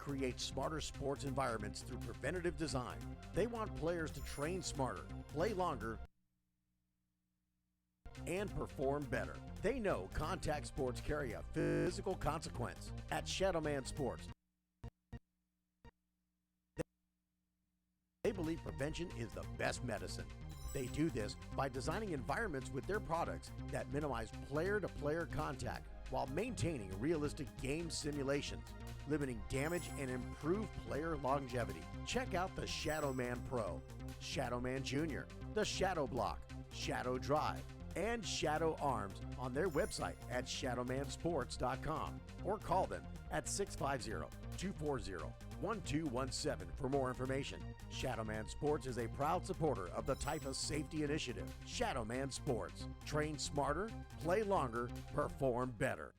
create smarter sports environments through preventative design. They want players to train smarter, play longer, and perform better. They know contact sports carry a physical consequence. At Shadowman Sports, they believe prevention is the best medicine. They do this by designing environments with their products that minimize player-to-player contact while maintaining realistic game simulations, limiting damage and improve player longevity. Check out the Shadowman Pro, Shadowman Junior, the Shadow Block, Shadow Drive, and Shadow Arms on their website at shadowmansports.com or call them at 650-240-1217 for more information. Shadowman Sports is a proud supporter of the Tyfa Safety Initiative. Shadowman Sports. Train smarter, play longer, perform better.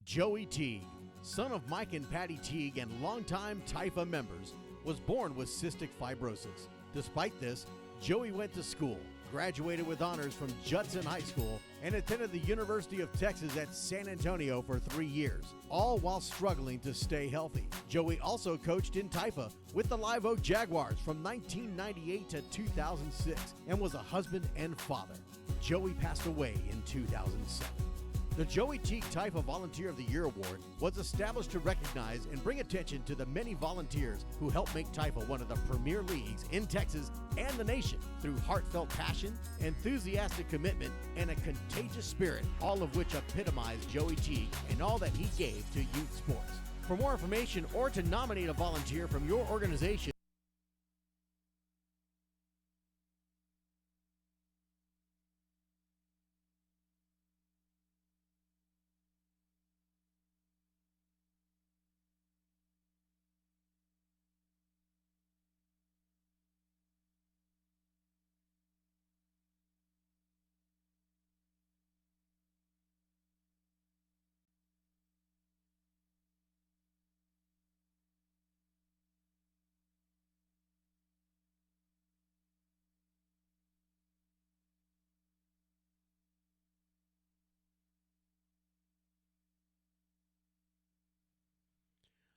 Joey Teague, son of Mike and Patty Teague and longtime Tyfa members, was born with cystic fibrosis. Despite this, Joey went to school, graduated with honors from Judson High School, and attended the University of Texas at San Antonio for 3 years, all while struggling to stay healthy. Joey also coached in Tyfa with the Live Oak Jaguars from 1998 to 2006 and was a husband and father. Joey passed away in 2007. The Joey Teague Tyfa Volunteer of the Year Award was established to recognize and bring attention to the many volunteers who help make Tyfa one of the premier leagues in Texas and the nation through heartfelt passion, enthusiastic commitment, and a contagious spirit, all of which epitomize Joey Teague and all that he gave to youth sports. For more information or to nominate a volunteer from your organization,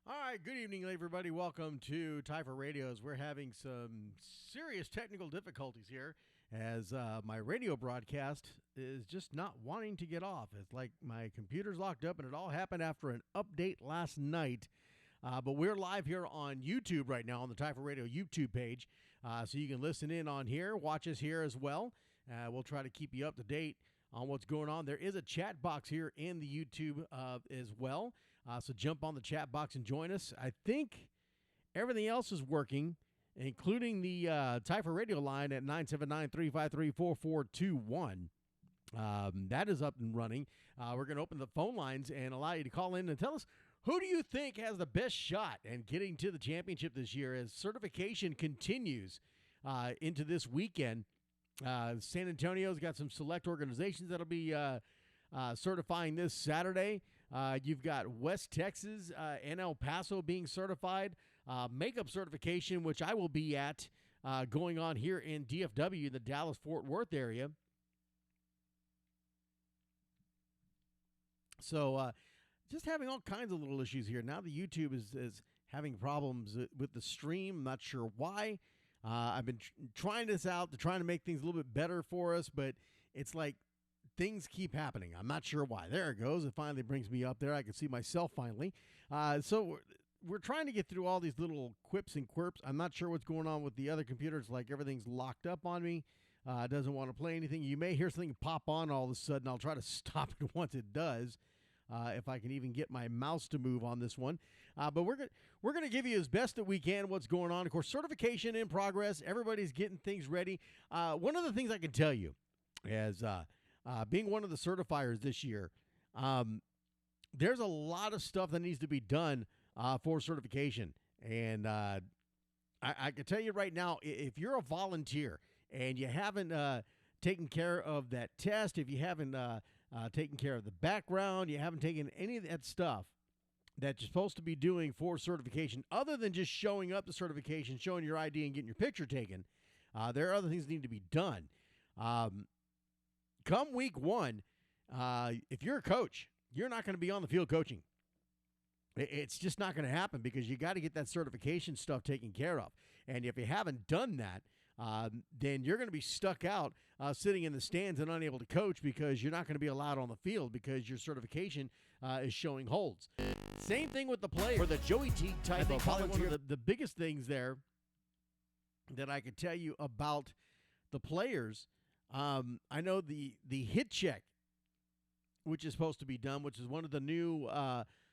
all right, good evening, everybody. Welcome to Tyfa Radios. We're having some serious technical difficulties here as my radio broadcast is just not wanting to get off. It's like my computer's locked up, and it all happened after an update last night. But we're live here on YouTube right now on the Tyfa Radio YouTube page, so you can listen in on here, watch us here as well. We'll try to keep you up to date on what's going on. There is a chat box here in the YouTube as well. So jump on the chat box and join us. I think everything else is working, including the Tyfa radio line at 979-353-4421. That is up and running. We're going to open the phone lines and allow you to call in and tell us, who do you think has the best shot at getting to the championship this year as certification continues into this weekend? San Antonio's got some select organizations that'll be certifying this Saturday. You've got West Texas and El Paso being certified. Makeup certification, which I will be at, going on here in DFW, in the Dallas-Fort Worth area. So just having all kinds of little issues here. Now the YouTube is having problems with the stream. I'm not sure why. I've been trying this out, trying to make things a little bit better for us, but it's like things keep happening. I'm not sure why. There it goes. It finally brings me up there. I can see myself finally. So we're trying to get through all these little quips and quirps. I'm not sure what's going on with the other computers. Like everything's locked up on me. Doesn't want to play anything. You may hear something pop on all of a sudden. I'll try to stop it once it does, if I can even get my mouse to move on this one. But we're gonna give you as best that we can what's going on. Of course, certification in progress. Everybody's getting things ready. One of the things I can tell you is being one of the certifiers this year, there's a lot of stuff that needs to be done for certification. And I can tell you right now, if you're a volunteer and you haven't taken care of that test, if you haven't taken care of the background, you haven't taken any of that stuff that you're supposed to be doing for certification, other than just showing up to certification, showing your ID and getting your picture taken, there are other things that need to be done. Come week one, if you're a coach, you're not going to be on the field coaching. It's just not going to happen because you got to get that certification stuff taken care of. And if you haven't done that, then you're going to be stuck out sitting in the stands and unable to coach because you're not going to be allowed on the field because your certification is showing holds. Same thing with the players. For the Joey Teague type of volunteer, one of the biggest things there that I could tell you about the players, I know the hit check, which is supposed to be done, which is one of the new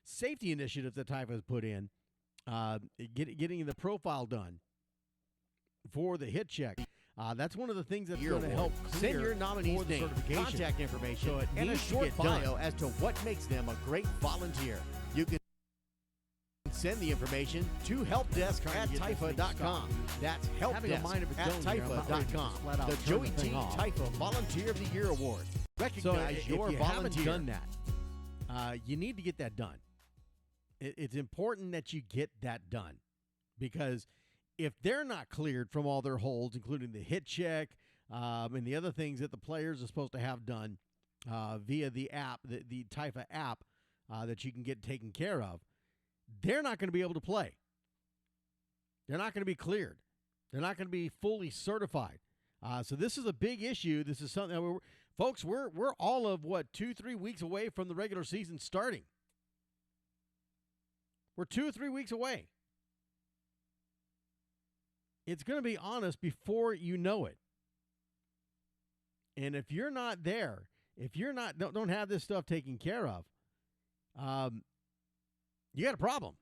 safety initiatives that Tyfa has put in, getting the profile done for the hit check. That's one of the things that's going to help send your nominee's name, contact information, so and a short bio as to what makes them a great volunteer. You can send the information to helpdesk@tyfa.com. That's helpdesk@tyfa.com. The Joey Teague Tyfa Volunteer of the Year Award. Recognize your volunteer. Haven't done that, you need to get that done. It's important that you get that done, because if they're not cleared from all their holds, including the hit check and the other things that the players are supposed to have done via the app, the Tyfa app that you can get taken care of, they're not going to be able to play. They're not going to be cleared. They're not going to be fully certified. So this is a big issue. This is something that folks, we're all of, 2-3 weeks away from the regular season starting. We're 2 or 3 weeks away. It's going to be honest before you know it. And if you're not there, if you're not don't have this stuff taken care of, you got a problem.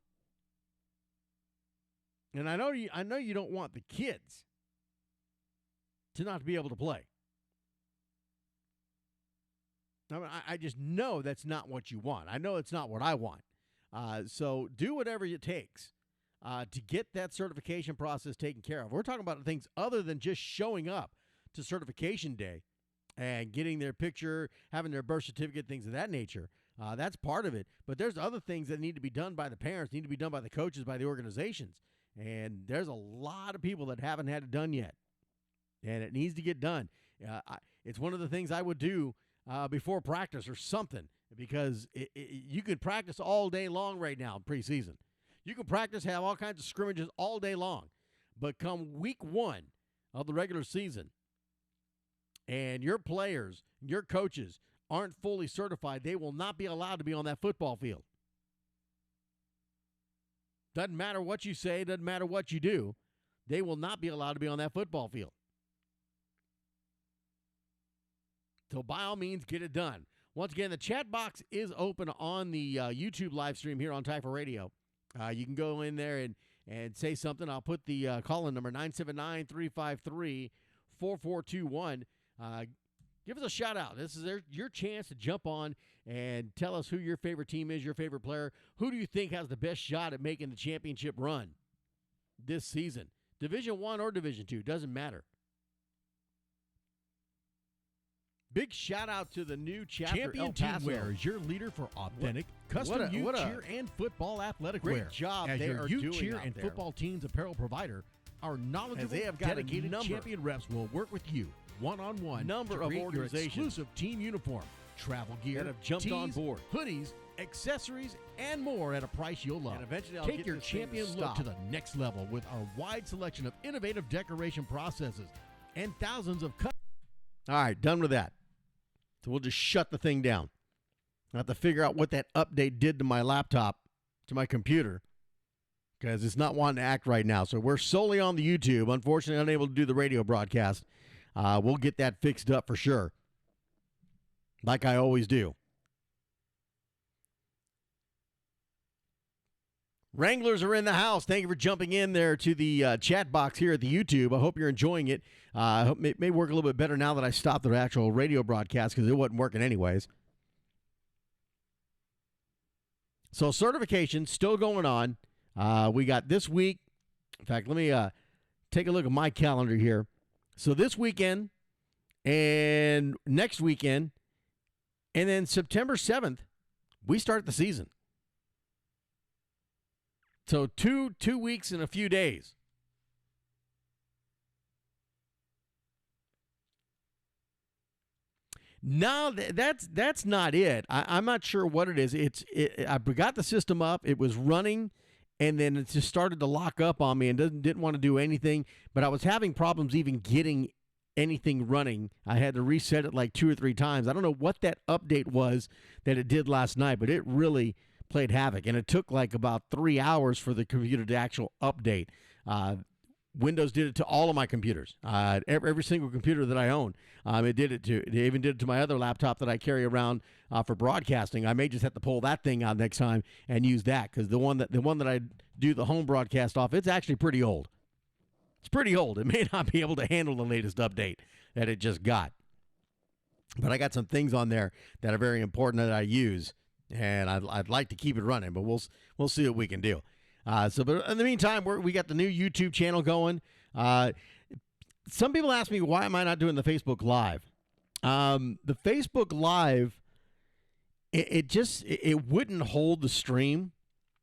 And I know you don't want the kids to not be able to play. I mean, I just know that's not what you want. I know it's not what I want. So do whatever it takes to get that certification process taken care of. We're talking about things other than just showing up to certification day and getting their picture, having their birth certificate, things of that nature. That's part of it. But there's other things that need to be done by the parents, need to be done by the coaches, by the organizations. And there's a lot of people that haven't had it done yet. And it needs to get done. It's one of the things I would do before practice or something, because you could practice all day long right now in preseason. You can practice, have all kinds of scrimmages all day long. But come week one of the regular season, and your players, your coaches aren't fully certified, they will not be allowed to be on that football field. Doesn't matter what you say, doesn't matter what you do, they will not be allowed to be on that football field. So by all means, get it done. Once again, the chat box is open on the YouTube live stream here on Tyfa Radio. You can go in there and say something. I'll put the call-in number, 979-353-4421. Give us a shout-out. This is your chance to jump on and tell us who your favorite team is, your favorite player. Who do you think has the best shot at making the championship run this season? Division I or Division II, doesn't matter. Big shout-out to the new chapter, Champion Teamwear is your leader for authentic, custom youth cheer and football athletic wear. Great job As they your are youth doing cheer out and there. football teams apparel provider, our knowledgeable, they have got a dedicated number champion reps will work with you one-on-one number to of create your organizations exclusive team uniform, travel gear, that have jumped tees, on board. hoodies, accessories, and more at a price you'll love. And eventually I'll Take get your this thing champion look stopped. to the next level with our wide selection of innovative decoration processes and thousands of All right, done with that. So we'll just shut the thing down. I have to figure out what that update did to my laptop, to my computer. because it's not wanting to act right now. So we're solely on the YouTube. Unfortunately, unable to do the radio broadcast. We'll get that fixed up for sure, like I always do. Wranglers are in the house. Thank you for jumping in there to the chat box here at the YouTube. I hope you're enjoying it. I hope it may work a little bit better now that I stopped the actual radio broadcast because it wasn't working anyways. So certification still going on. We got this week. In fact, let me take a look at my calendar here. So this weekend and next weekend, and then September 7th, we start the season. So two weeks and a few days. No, that's not it. I'm not sure what it is. I got the system up. It was running, and then it just started to lock up on me and didn't want to do anything. But I was having problems even getting anything running. I had to reset it like 2 or 3 times. I don't know what that update was that it did last night, but it really played havoc, and it took like about 3 hours for the computer to actual update. Windows did it to all of my computers, every single computer that I own. It even did it to my other laptop that I carry around for broadcasting. I may just have to pull that thing out next time and use that, because the one that I do the home broadcast off, it's actually pretty old. It's pretty old. It may not be able to handle the latest update that it just got. But I got some things on there that are very important that I use, and I'd like to keep it running, but we'll see what we can do. But in the meantime, we got the new YouTube channel going. Some people ask me, why am I not doing the Facebook Live? The Facebook Live, it wouldn't hold the stream.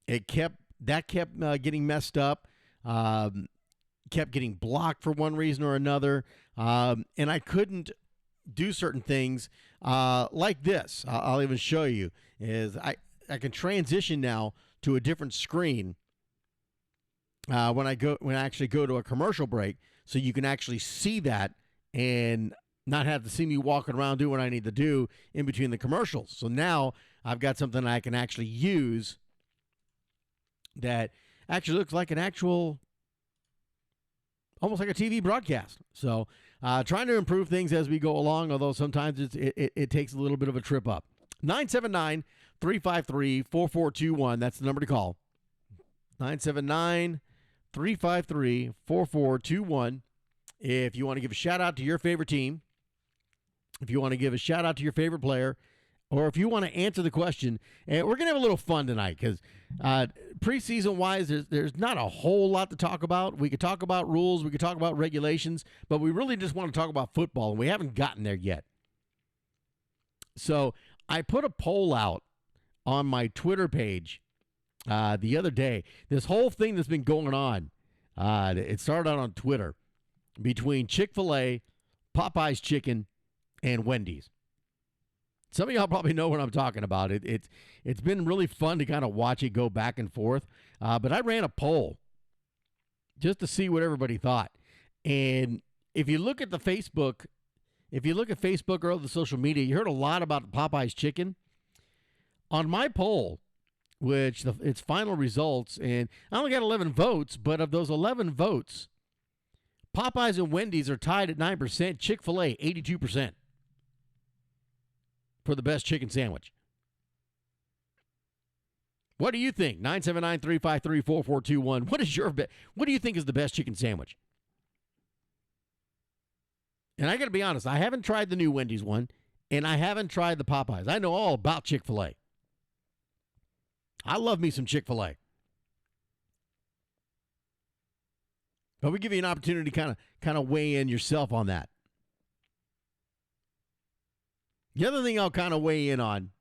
It kept getting messed up. Kept getting blocked for one reason or another, and I couldn't do certain things like this. I'll even show you. Is I can transition now to a different screen when I actually go to a commercial break, so you can actually see that and not have to see me walking around doing what I need to do in between the commercials. So now I've got something I can actually use that actually looks like an actual, almost like a TV broadcast. So trying to improve things as we go along, although sometimes it takes a little bit of a trip up. 979-353-4421. That's the number to call. 979-353-4421. If you want to give a shout-out to your favorite team, if you want to give a shout-out to your favorite player, or if you want to answer the question, and we're going to have a little fun tonight because preseason-wise, there's not a whole lot to talk about. We could talk about rules, we could talk about regulations, but we really just want to talk about football, and we haven't gotten there yet. So I put a poll out on my Twitter page the other day. This whole thing that's been going on, it started out on Twitter between Chick-fil-A, Popeye's Chicken, and Wendy's. Some of y'all probably know what I'm talking about. It's been really fun to kind of watch it go back and forth. But I ran a poll just to see what everybody thought. And if you look at the Facebook, or the social media, you heard a lot about Popeye's Chicken. On my poll, which its final results, and I only got 11 votes, but of those 11 votes, Popeyes and Wendy's are tied at 9%, Chick-fil-A 82% for the best chicken sandwich. What do you think? 979-353-4421. What do you think is the best chicken sandwich? And I got to be honest, I haven't tried the new Wendy's one, and I haven't tried the Popeyes. I know all about Chick-fil-A. I love me some Chick-fil-A. But we give you an opportunity to kind of weigh in yourself on that. The other thing I'll kind of weigh in on,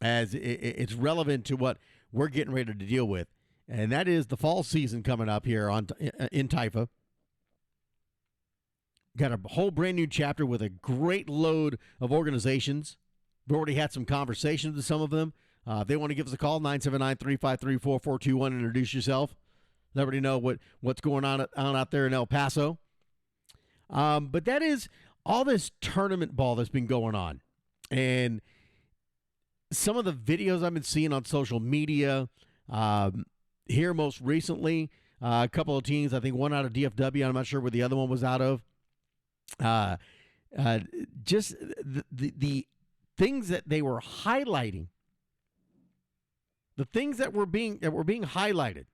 as it's relevant to what we're getting ready to deal with, and that is the fall season coming up here in Tyfa. Got a whole brand new chapter with a great load of organizations. We've already had some conversations with some of them. If they want to give us a call, 979-353-4421, introduce yourself. Let everybody know what's going on out there in El Paso. But that is all this tournament ball that's been going on. And some of the videos I've been seeing on social media, here most recently. A couple of teams, I think one out of DFW. I'm not sure where the other one was out of. Just the things that they were highlighting, the things that were being highlighted,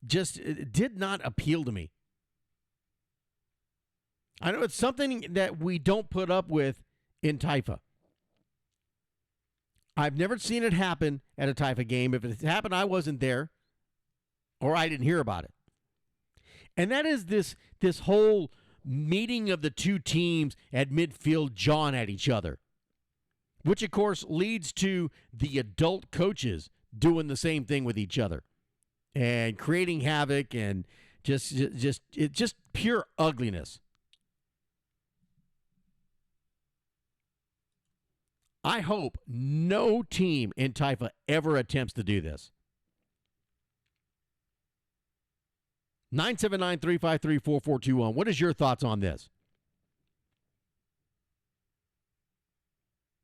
just it did not appeal to me. I know it's something that we don't put up with in Tyfa. I've never seen it happen at a Tyfa game. If it happened, I wasn't there, or I didn't hear about it. And that is this whole meeting of the two teams at midfield jawing at each other, which, of course, leads to the adult coaches doing the same thing with each other and creating havoc and just pure ugliness. I hope no team in Tyfa ever attempts to do this. 979-353-4421. What is your thoughts on this?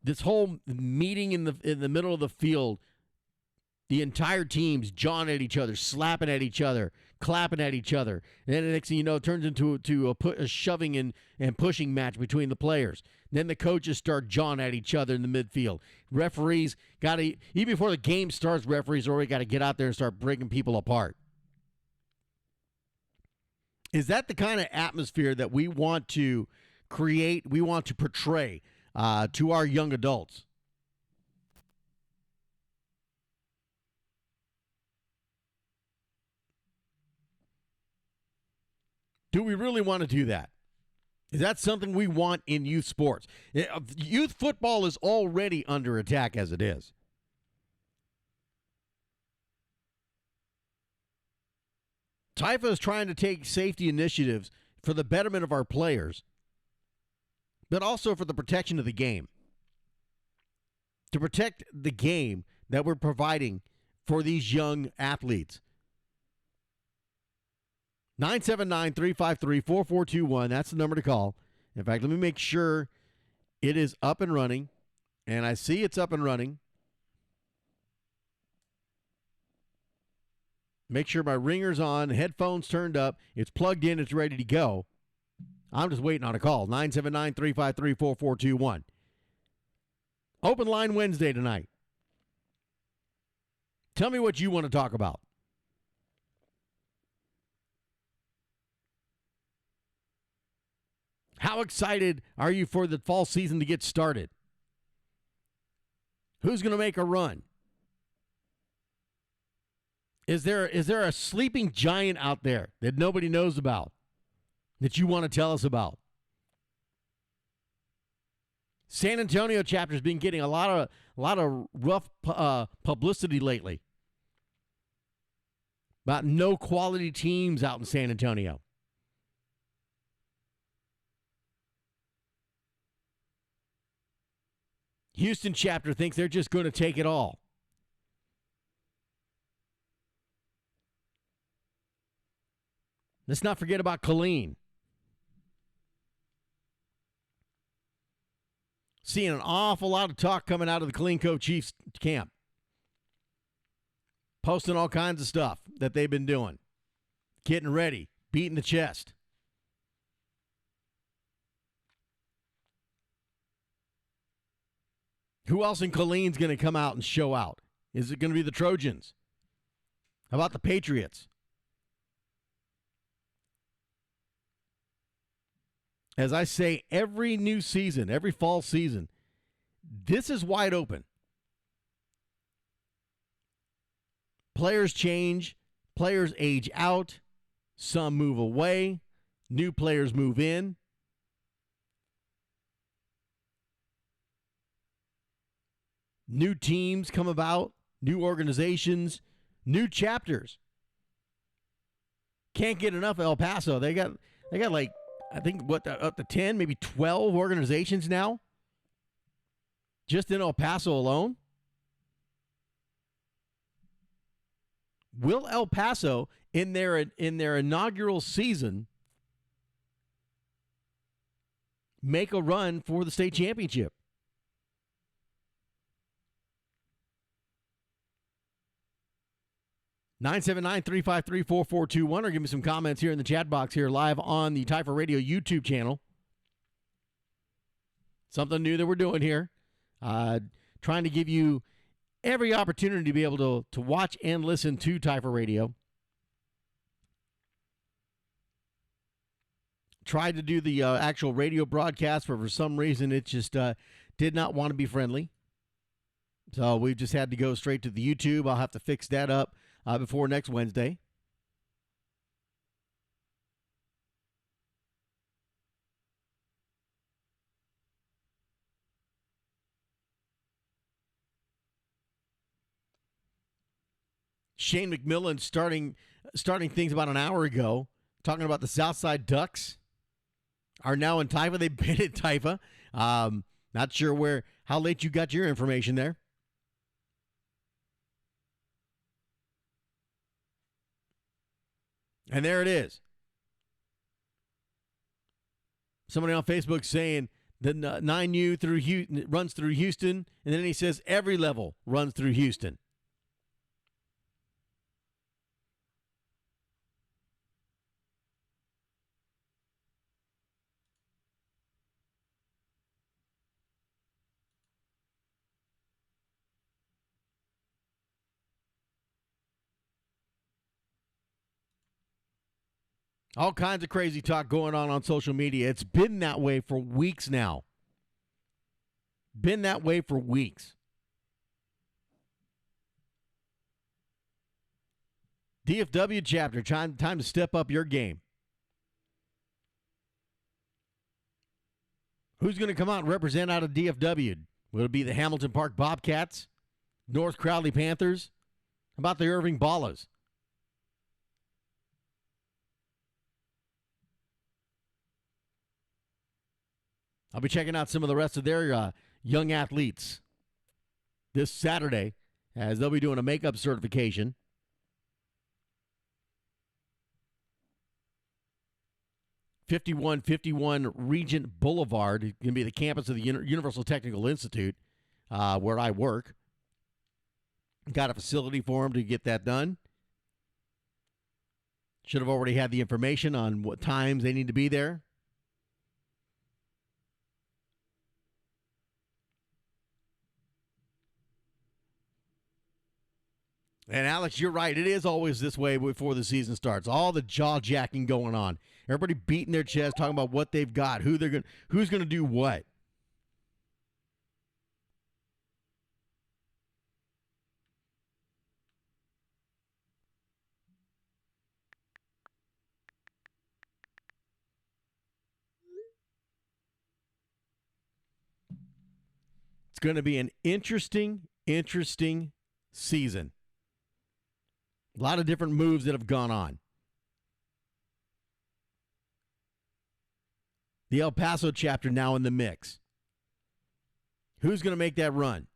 This whole meeting in the middle of the field, the entire team's jawing at each other, slapping at each other, clapping at each other. And then the next thing you know, it turns into a shoving and pushing match between the players. And then the coaches start jawing at each other in the midfield. Referees got to, even before the game starts, referees already got to get out there and start breaking people apart. Is that the kind of atmosphere that we want to create, we want to portray to our young adults? Do we really want to do that? Is that something we want in youth sports? Youth football is already under attack as it is. Tyfa is trying to take safety initiatives for the betterment of our players, but also for the protection of the game. To protect the game that we're providing for these young athletes. 979-353-4421. That's the number to call. In fact, let me make sure it is up and running. And I see it's up and running. Make sure my ringer's on, headphones turned up, it's plugged in, it's ready to go. I'm just waiting on a call. 979-353-4421. Open line Wednesday tonight. Tell me what you want to talk about. How excited are you for the fall season to get started? Who's going to make a run? Is there a sleeping giant out there that nobody knows about that you want to tell us about? San Antonio chapter's been getting a lot of rough publicity lately about no quality teams out in San Antonio. Houston chapter thinks they're just going to take it all. Let's not forget about Killeen. Seeing an awful lot of talk coming out of the Killeen Co Chiefs camp. Posting all kinds of stuff that they've been doing. Getting ready. Beating the chest. Who else in Killeen's going to come out and show out? Is it going to be the Trojans? How about the Patriots? As I say, every new season, every fall season, this is wide open. Players change. Players age out. Some move away. New players move in. New teams come about, new organizations, new chapters. Can't get enough of El Paso. They got like, I think, up to 10, maybe 12 organizations now, just in El Paso alone. Will El Paso, in their inaugural season, make a run for the state championship? 979-353-4421, or give me some comments here in the chat box here live on the Tyfa Radio YouTube channel. Something new that we're doing here. Trying to give you every opportunity to be able to watch and listen to Tyfa Radio. Tried to do the actual radio broadcast, but for some reason it just did not want to be friendly. So we've just had to go straight to the YouTube. I'll have to fix that up before next Wednesday. Shane McMillan starting things about an hour ago, talking about the Southside Ducks are now in Tyfa. They've been at Tyfa. Not sure how late you got your information there. And there it is. Somebody on Facebook saying the 9U runs through Houston, and then he says every level runs through Houston. All kinds of crazy talk going on social media. It's been that way for weeks now. Been that way for weeks. DFW chapter, time to step up your game. Who's going to come out and represent out of DFW? Will it be the Hamilton Park Bobcats? North Crowley Panthers? How about the Irving Ballas? I'll be checking out some of the rest of their young athletes this Saturday as they'll be doing a makeup certification. .5151 Regent Boulevard, going to be the campus of the Universal Technical Institute, where I work. Got a facility for them to get that done. Should have already had the information on what times they need to be there. And Alex, you're right. It is always this way before the season starts. All the jaw-jacking going on. Everybody beating their chest, talking about what they've got, who's going to do what. It's going to be an interesting season. A lot of different moves that have gone on. The El Paso chapter now in the mix. Who's going to make that run?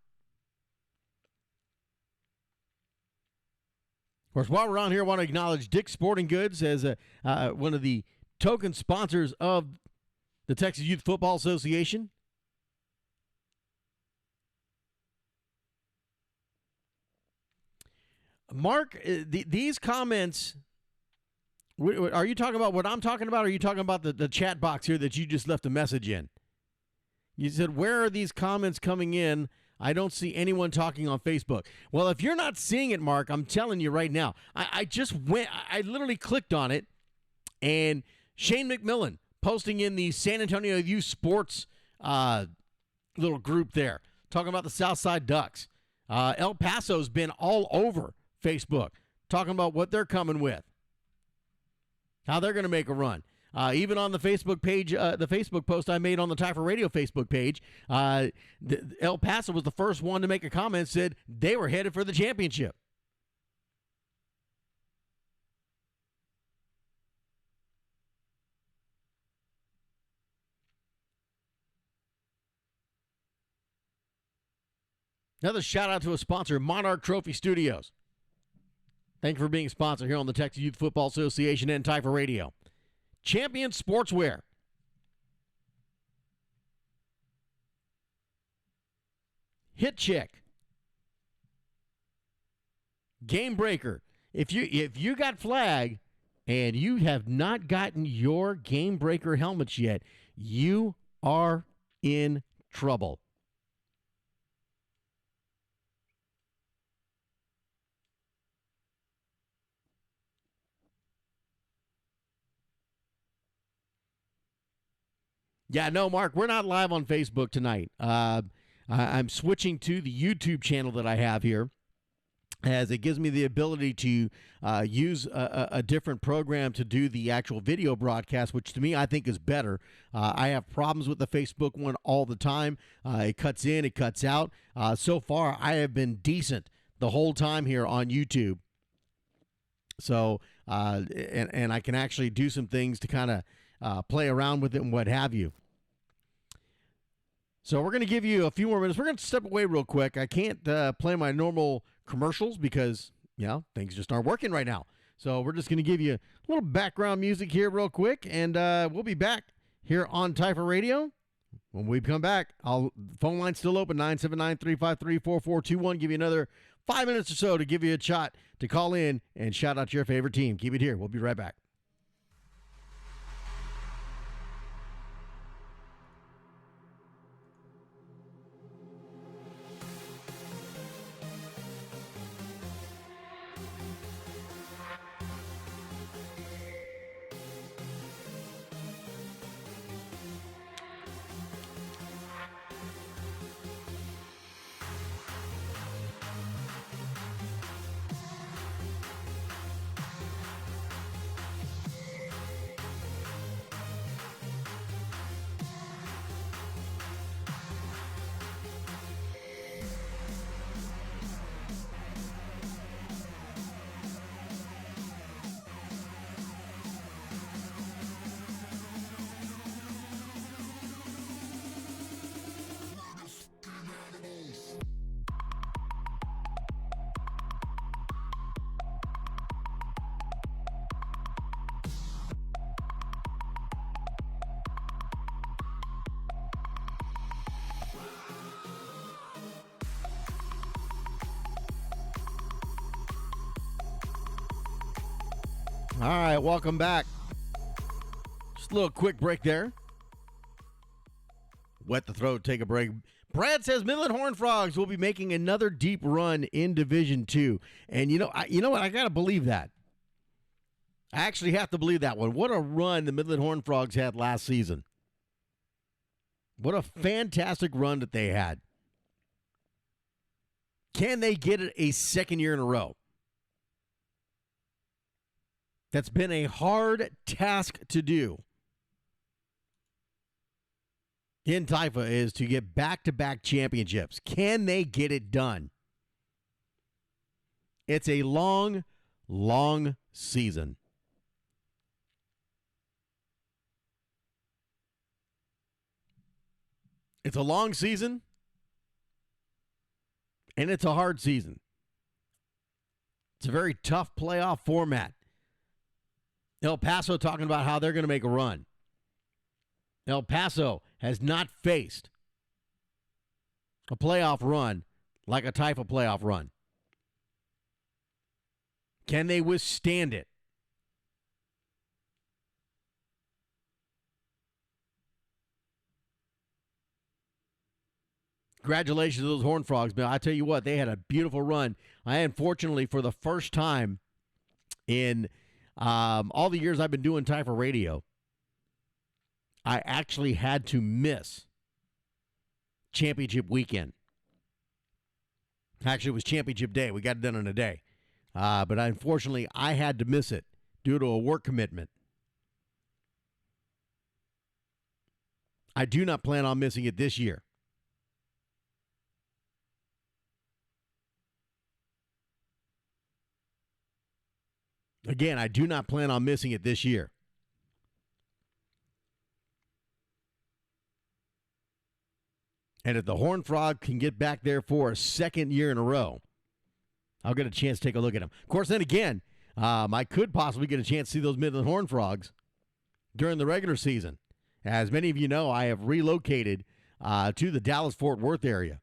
Of course, while we're on here, I want to acknowledge Dick's Sporting Goods as one of the token sponsors of the Texas Youth Football Association. Mark, these comments, are you talking about what I'm talking about, or are you talking about the chat box here that you just left a message in? You said, where are these comments coming in? I don't see anyone talking on Facebook. Well, if you're not seeing it, Mark, I'm telling you right now, I literally clicked on it, and Shane McMillan posting in the San Antonio Youth Sports little group there, talking about the Southside Ducks. El Paso's been all over Facebook, talking about what they're coming with, how they're going to make a run. Even on the Facebook page, the Facebook post I made on the Tyfa Radio Facebook page, El Paso was the first one to make a comment, said they were headed for the championship. Another shout out to a sponsor, Monarch Trophy Studios. Thank you for being a sponsor here on the Texas Youth Football Association and Tyfa Radio. Champion Sportswear. Hit Check. Game Breaker. If you got flag and you have not gotten your game breaker helmets yet, you are in trouble. Yeah, no, Mark, we're not live on Facebook tonight. I'm switching to the YouTube channel that I have here, as it gives me the ability to use a different program to do the actual video broadcast, which to me I think is better. I have problems with the Facebook one all the time. It cuts in, it cuts out. So far, I have been decent the whole time here on YouTube. So, and I can actually do some things to kind of play around with it and what have you. So we're going to give you a few more minutes. We're going to step away real quick. I can't play my normal commercials because, things just aren't working right now. So we're just going to give you a little background music here real quick, and we'll be back here on Tyfa Radio. When we come back, phone line's still open, 979-353-4421. Give you another 5 minutes or so to give you a shot to call in and shout out your favorite team. Keep it here. We'll be right back. All right, welcome back. Just a little quick break there. Wet the throat, take a break. Brad says Midland Horned Frogs will be making another deep run in Division 2. And you know what? I got to believe that. I actually have to believe that one. What a run the Midland Horned Frogs had last season. What a fantastic run that they had. Can they get it a second year in a row? That's been a hard task to do in Tyfa, is to get back-to-back championships. Can they get it done? It's a long, long season. It's a long season, and it's a hard season. It's a very tough playoff format. El Paso talking about how they're going to make a run. El Paso has not faced a playoff run like a Tyfa playoff run. Can they withstand it? Congratulations to those Horned Frogs, man. I tell you what, they had a beautiful run. I, unfortunately, for the first time in all the years I've been doing Tyfa Radio, I actually had to miss championship weekend. Actually, it was championship day. We got it done in a day. But unfortunately, I had to miss it due to a work commitment. I do not plan on missing it this year. Again, I do not plan on missing it this year. And if the Horned Frog can get back there for a second year in a row, I'll get a chance to take a look at them. Of course, then again, I could possibly get a chance to see those Midland Horned Frogs during the regular season. As many of you know, I have relocated to the Dallas-Fort Worth area.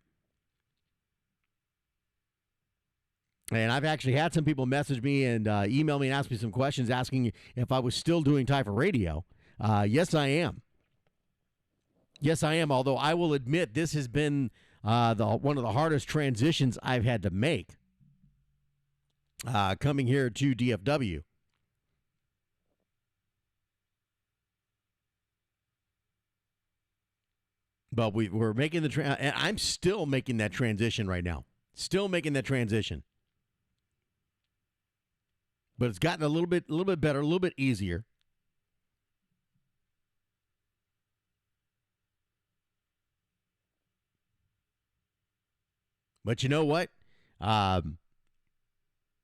And I've actually had some people message me and email me and ask me some questions asking if I was still doing Tyfa Radio. Yes, I am. Yes, I am, although I will admit this has been one of the hardest transitions I've had to make coming here to DFW. But we're making the and I'm still making that transition right now. Still making that transition. But it's gotten a little bit better, a little bit easier. But you know what?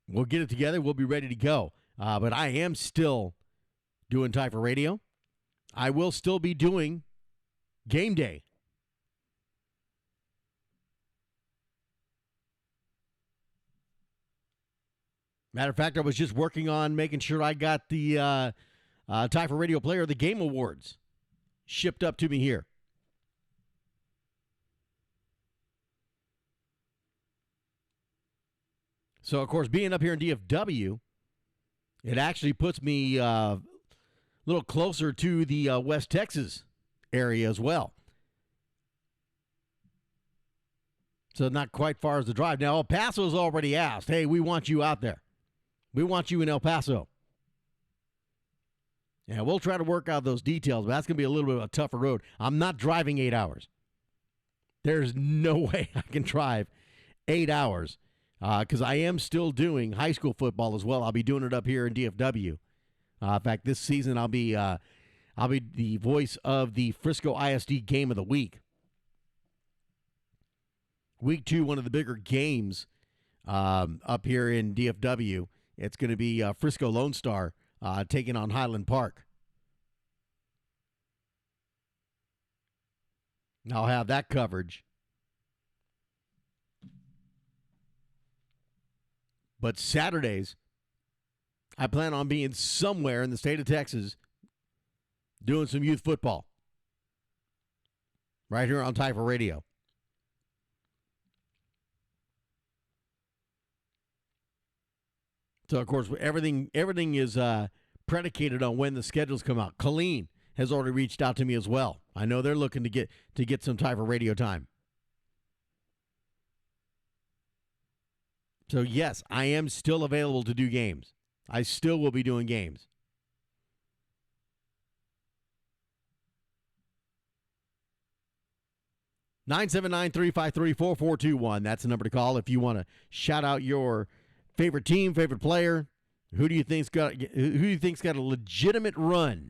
We'll get it together. We'll be ready to go. But I am still doing Tyfa Radio. I will still be doing Game Day. Matter of fact, I was just working on making sure I got the Tyfa Radio Player of the Game Awards shipped up to me here. So, of course, being up here in DFW, it actually puts me a little closer to the West Texas area as well. So not quite far as the drive. Now, El Paso's already asked, hey, we want you out there. We want you in El Paso. Yeah, we'll try to work out those details, but that's going to be a little bit of a tougher road. I'm not driving 8 hours. There's no way I can drive 8 hours because I am still doing high school football as well. I'll be doing it up here in DFW. In fact, this season I'll be the voice of the Frisco ISD Game of the Week. Week 2, one of the bigger games up here in DFW. It's going to be Frisco Lone Star taking on Highland Park. I'll have that coverage. But Saturdays, I plan on being somewhere in the state of Texas doing some youth football. Right here on Tyfa Radio. So, of course, everything is predicated on when the schedules come out. Colleen has already reached out to me as well. I know they're looking to get some Tyfa radio time. So, yes, I am still available to do games. I still will be doing games. (979-353-4421). That's the number to call if you want to shout out your favorite team, favorite player. Who do you think's got a legitimate run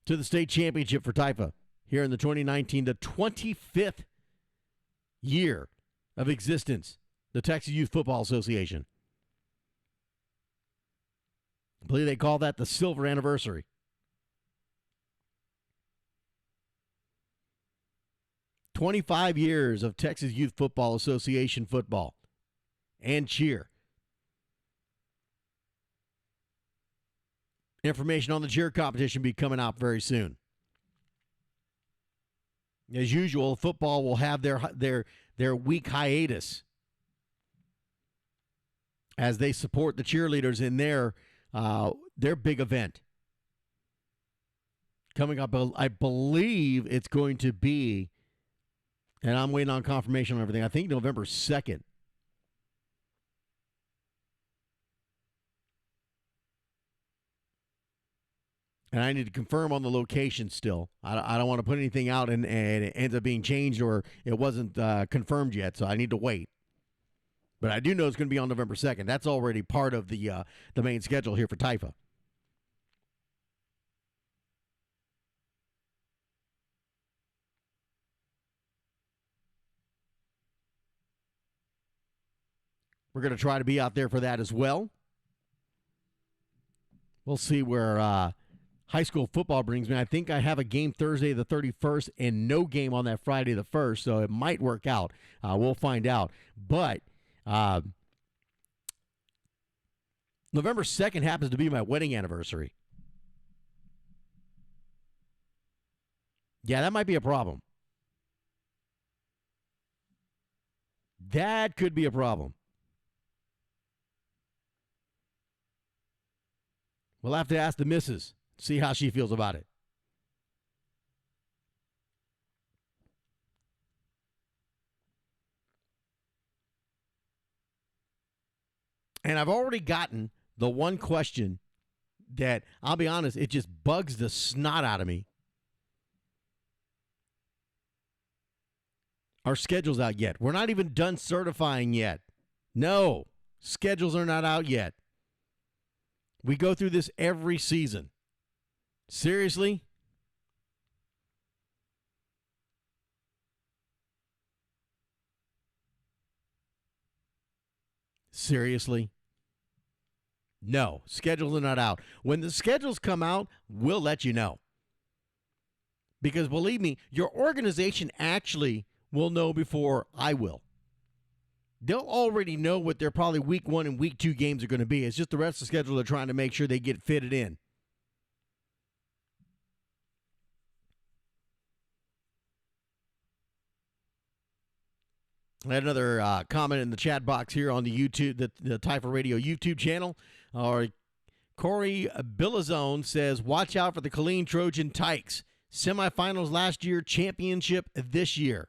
to the state championship for Tyfa here in the 2019, the 25th year of existence, the Texas Youth Football Association. I believe they call that the silver anniversary. "25 years of Texas Youth Football Association football and cheer." Information on the cheer competition will be coming out very soon. As usual, football will have their week hiatus as they support the cheerleaders in their big event. Coming up, I believe it's going to be, and I'm waiting on confirmation on everything, I think November 2nd. And I need to confirm on the location still. I don't want to put anything out and it ends up being changed or it wasn't confirmed yet, so I need to wait. But I do know it's going to be on November 2nd. That's already part of the main schedule here for Tyfa. We're going to try to be out there for that as well. We'll see where high school football brings me. I think I have a game Thursday the 31st and no game on that Friday the 1st, so it might work out. We'll find out. But November 2nd happens to be my wedding anniversary. Yeah, that might be a problem. That could be a problem. We'll have to ask the missus, see how she feels about it. And I've already gotten the one question that, I'll be honest, it just bugs the snot out of me. Our schedule's out yet. We're not even done certifying yet. No, schedules are not out yet. We go through this every season. Seriously? Seriously? No, schedules are not out. When the schedules come out, we'll let you know. Because believe me, your organization actually will know before I will. They'll already know what their probably week 1 and week 2 games are going to be. It's just the rest of the schedule they're trying to make sure they get fitted in. I had another comment in the chat box here on the YouTube, the Tyfa Radio YouTube channel. Corey Billazone says, watch out for the Killeen Trojan Tykes. Semifinals last year, championship this year.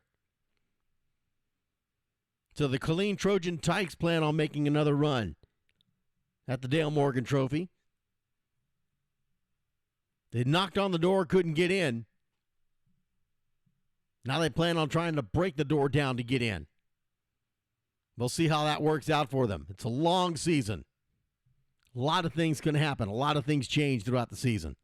So the Killeen Trojan Tykes plan on making another run at the Dale Morgan Trophy. They knocked on the door, couldn't get in. Now they plan on trying to break the door down to get in. We'll see how that works out for them. It's a long season. A lot of things can happen. A lot of things change throughout the season.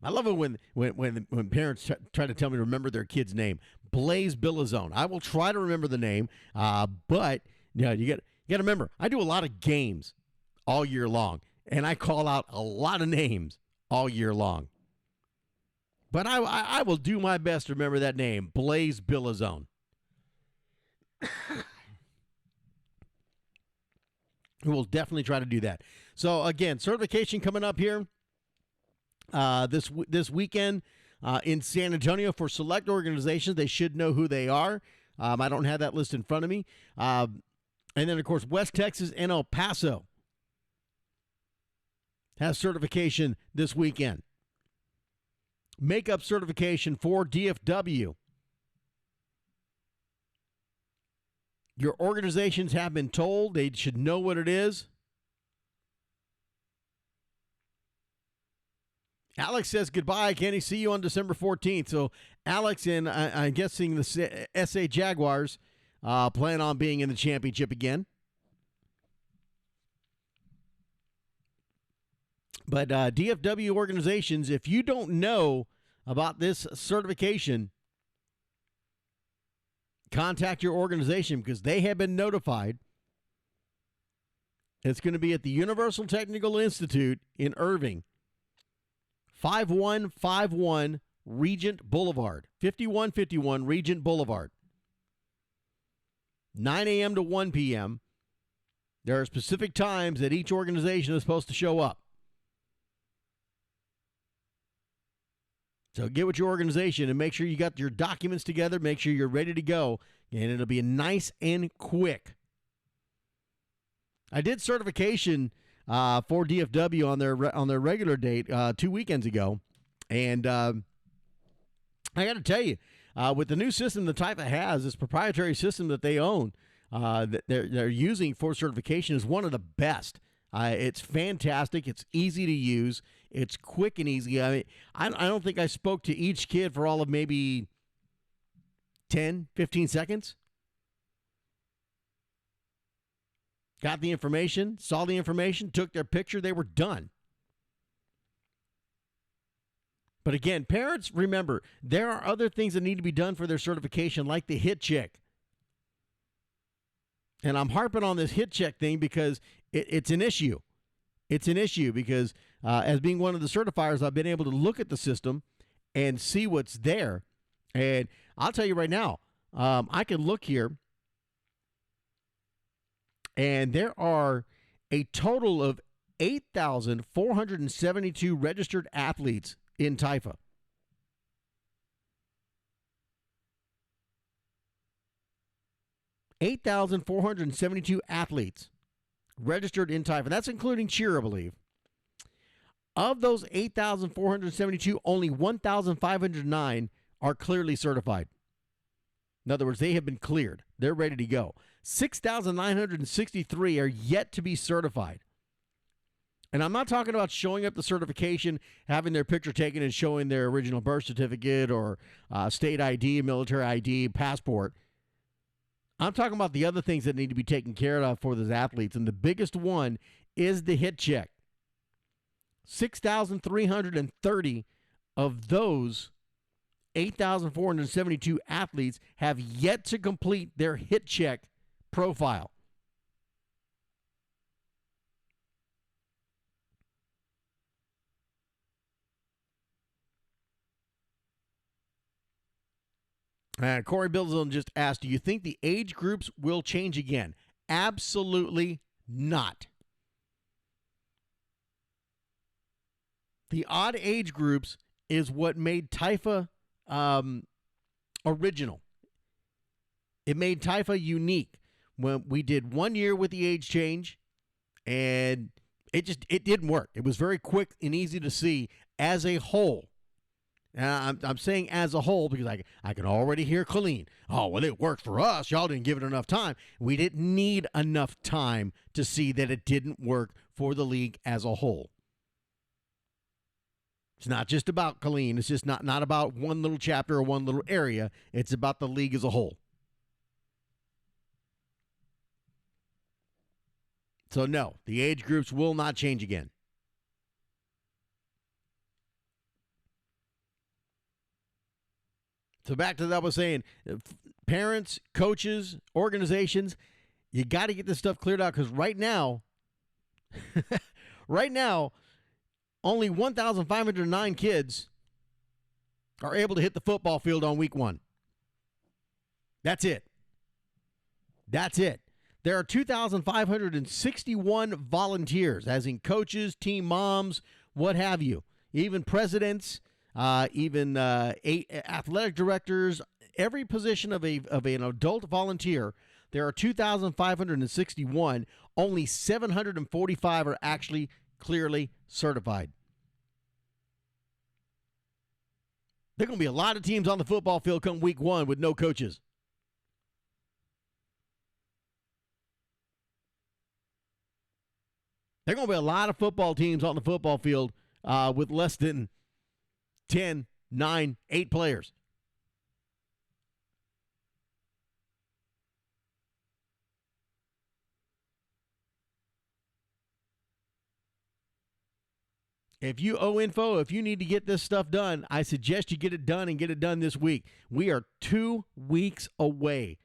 I love it when parents try to tell me to remember their kid's name. Blaze Billazone. I will try to remember the name, but you got to remember, I do a lot of games all year long, and I call out a lot of names all year long. But I will do my best to remember that name, Blaze Billazone. We will definitely try to do that. So again, certification coming up here. This weekend in San Antonio for select organizations. They should know who they are. I don't have that list in front of me. And then, of course, West Texas and El Paso has certification this weekend. Makeup certification for DFW. Your organizations have been told. They should know what it is. Alex says goodbye. Can he see you on December 14th? So Alex and I'm guessing the SA Jaguars plan on being in the championship again. But DFW organizations, if you don't know about this certification, contact your organization because they have been notified. It's going to be at the Universal Technical Institute in Irving. 5151 Regent Boulevard. 5151 Regent Boulevard. 9 a.m. to 1 p.m. There are specific times that each organization is supposed to show up. So get with your organization and make sure you got your documents together. Make sure you're ready to go. And it'll be nice and quick. I did certification for DFW on their regular date 2 weekends ago. And I got to tell you, with the new system that Tyfa has, this proprietary system that they own, that they're using for certification is one of the best. It's fantastic. It's easy to use. It's quick and easy. I mean, I don't think I spoke to each kid for all of maybe 10, 15 seconds. Got the information, saw the information, took their picture, they were done. But again, parents, remember, there are other things that need to be done for their certification, like the hit check. And I'm harping on this hit check thing because it's an issue. It's an issue because as being one of the certifiers, I've been able to look at the system and see what's there. And I'll tell you right now, I can look here And there are a total of 8,472 registered athletes in Tyfa. (8,472 athletes registered in Tyfa. That's including cheer, I believe. Of those 8,472, only 1,509 are clearly certified. In other words, they have been cleared. They're ready to go. 6,963 are yet to be certified. And I'm not talking about showing up the certification, having their picture taken and showing their original birth certificate or state ID, military ID, passport. I'm talking about the other things that need to be taken care of for those athletes. And the biggest one is the hit check. 6,330 of those 8,472 athletes have yet to complete their hit check profile. Corey Billzone just asked, do you think the age groups will change again? Absolutely not. The odd age groups is what made Tyfa original. It made Tyfa unique. When we did 1 year with the age change, and it didn't work. It was very quick and easy to see as a whole. I'm saying as a whole because I can already hear Colleen. Oh, well, it worked for us. Y'all didn't give it enough time. We didn't need enough time to see that it didn't work for the league as a whole. It's not just about Colleen. It's just not about one little chapter or one little area. It's about the league as a whole. So, no, the age groups will not change again. So back to that I was saying, parents, coaches, organizations, you got to get this stuff cleared out because right now, only 1,509 kids are able to hit the football field on week 1. That's it. There are 2,561 volunteers, as in coaches, team moms, what have you, even presidents, even 8 athletic directors, every position of an adult volunteer. There are 2,561. Only 745 are actually clearly certified. There are going to be a lot of teams on the football field come week 1 with no coaches. There are going to be a lot of football teams on the football field with less than 10, 9, 8 players. If you owe info, if you need to get this stuff done, I suggest you get it done and get it done this week. We are 2 weeks away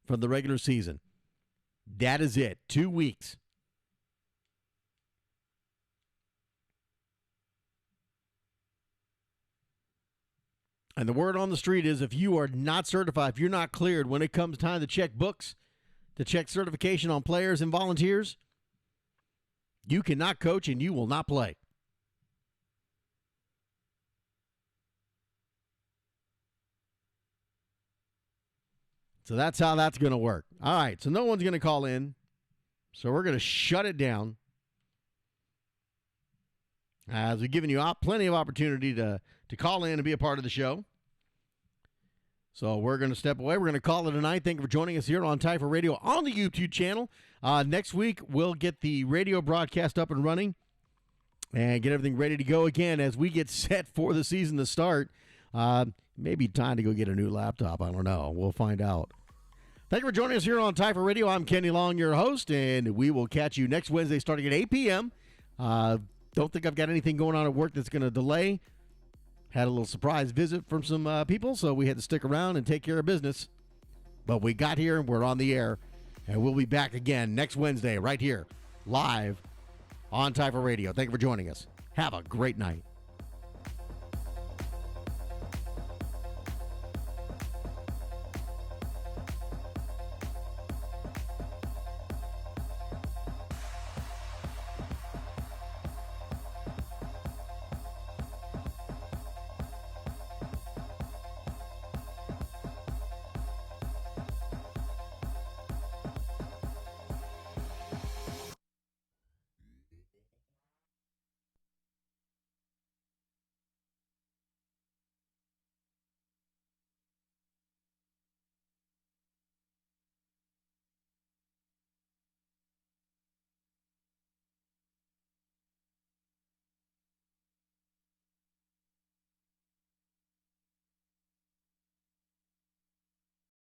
from the regular season. That is it. 2 weeks. And the word on the street is if you are not certified, if you're not cleared when it comes time to check books, to check certification on players and volunteers, you cannot coach and you will not play. So that's how that's going to work. All right, so no one's going to call in. So we're going to shut it down. As we've given you plenty of opportunity to call in and be a part of the show. So we're going to step away. We're going to call it a night. Thank you for joining us here on Tyfa Radio on the YouTube channel. Next week, we'll get the radio broadcast up and running and get everything ready to go again as we get set for the season to start. Maybe time to go get a new laptop. I don't know. We'll find out. Thank you for joining us here on Tyfa Radio. I'm Kenny Long, your host, and we will catch you next Wednesday starting at 8 p.m. Don't think I've got anything going on at work that's going to delay. Had a little surprise visit from some people, so we had to stick around and take care of business. But we got here, and we're on the air, and we'll be back again next Wednesday right here, live on Tyfa Radio. Thank you for joining us. Have a great night.